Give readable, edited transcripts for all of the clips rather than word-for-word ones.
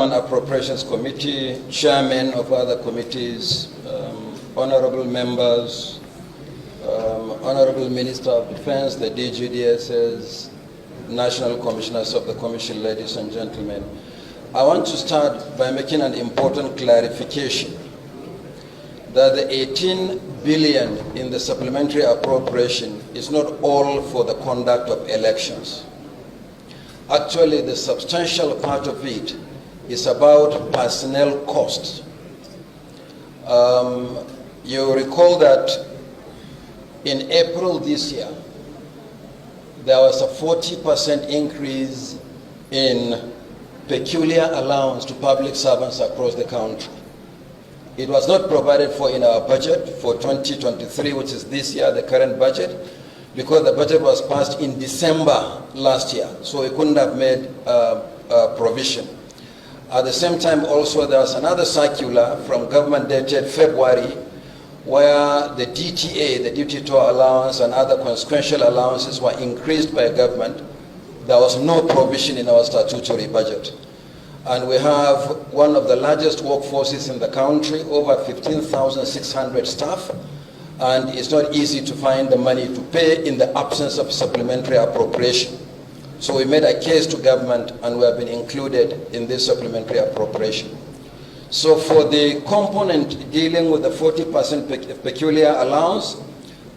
Chairman Appropriations Committee, Chairman of other committees, honorable members, Honorable Minister of Defense, the DGDSS, National Commissioners of the Commission, ladies and gentlemen. I want to start by making an important clarification that the 18 billion in the supplementary appropriation is not all for the conduct of elections. Actually, the substantial part of it is about personnel costs. You recall that in April this year, there was a 40% increase in peculiar allowance to public servants across the country. It was not provided for in our budget for 2023, which is this year, the current budget, because the budget was passed in December last year, so we couldn't have made a provision. At the same time also, there was another circular from government dated February where the DTA, the duty to allowance, and other consequential allowances were increased by government. There was no provision in our statutory budget. And we have one of the largest workforces in the country, over 15,600 staff, and it's not easy to find the money to pay in the absence of supplementary appropriation. So we made a case to government, and we have been included in this supplementary appropriation. So for the component dealing with the 40% peculiar allowance,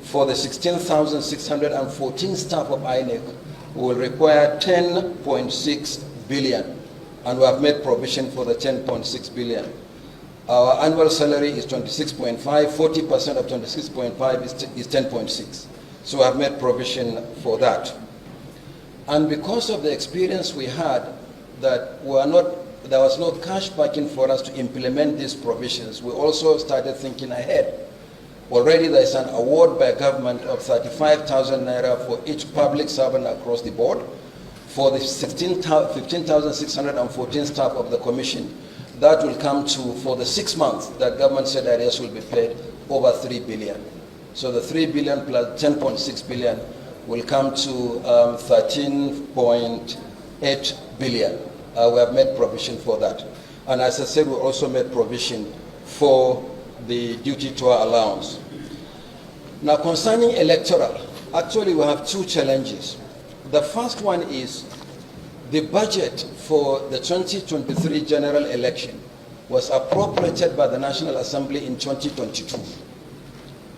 for the 16,614 staff of INEC, we will require 10.6 billion, and we have made provision for the 10.6 billion. Our annual salary is 26.5, 40% of 26.5 is 10.6. So we have made provision for that. And because of the experience we had that there was no cash backing for us to implement these provisions, we also started thinking ahead. Already there is an award by government of 35,000 Naira for each public servant across the board. For the 15,614 staff of the commission, that will come to, for the 6 months that government said areas will be paid, over 3 billion. So the 3 billion plus 10.6 billion will come to 13.8 billion. We have made provision for that. And as I said, we also made provision for the duty to allowance. Now concerning electoral, actually we have two challenges. The first one is the budget for the 2023 general election was appropriated by the National Assembly in 2022.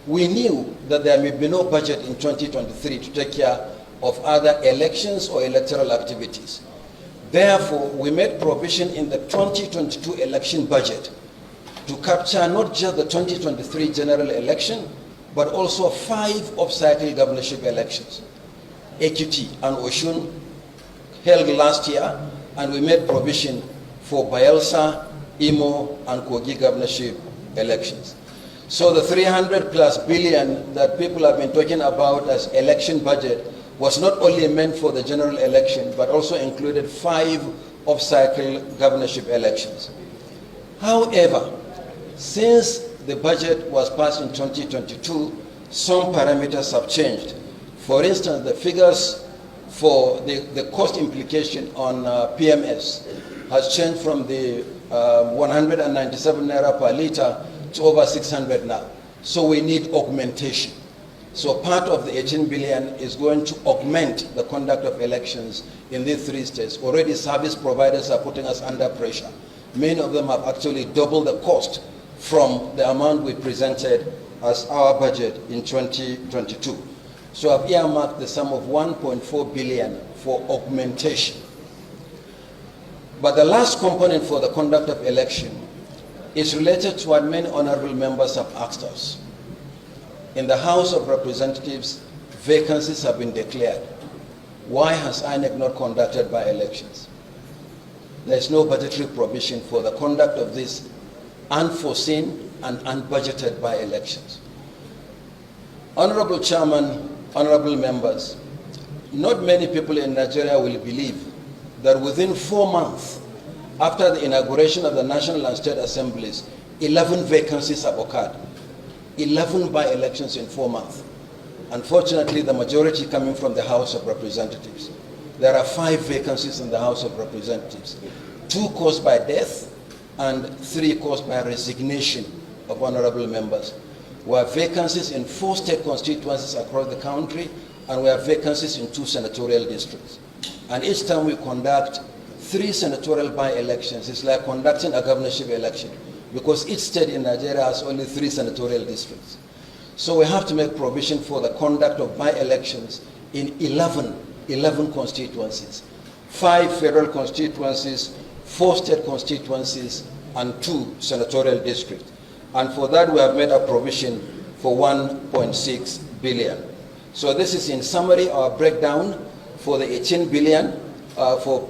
We knew that there may be no budget in 2023 to take care of other elections or electoral activities. Therefore, we made provision in the 2022 election budget to capture not just the 2023 general election, but also 5 off-cycle governorship elections. Ekiti and Oshun held last year, and we made provision for Bayelsa, Imo, and Kogi governorship elections. So the 300 plus billion that people have been talking about as election budget was not only meant for the general election, but also included 5 off-cycle governorship elections. However, since the budget was passed in 2022, some parameters have changed. For instance, the figures for the cost implication on PMS has changed from the 197 Naira per liter to over 600 now. So we need augmentation. So part of the 18 billion is going to augment the conduct of elections in these 3 states. Already service providers are putting us under pressure. Many of them have actually doubled the cost from the amount we presented as our budget in 2022. So I've earmarked the sum of 1.4 billion for augmentation. But the last component for the conduct of election is related to what many honorable members have asked us. In the House of Representatives, vacancies have been declared. Why has INEC not conducted by-elections? There is no budgetary provision for the conduct of these unforeseen and unbudgeted by-elections. Honorable Chairman, honorable members, not many people in Nigeria will believe that within 4 months after the inauguration of the National and State Assemblies, 11 vacancies have occurred. 11 by-elections in 4 months. Unfortunately, the majority coming from the House of Representatives. There are 5 vacancies in the House of Representatives. 2 caused by death, and 3 caused by resignation of honorable members. We have vacancies in 4 state constituencies across the country, and we have vacancies in 2 senatorial districts. And each time we conduct 3 senatorial by-elections, it's like conducting a governorship election, because each state in Nigeria has only 3 senatorial districts. So we have to make provision for the conduct of by-elections in 11 constituencies, 5 federal constituencies, 4 state constituencies, and 2 senatorial districts. And for that, we have made a provision for 1.6 billion. So this is in summary our breakdown for the 18 billion for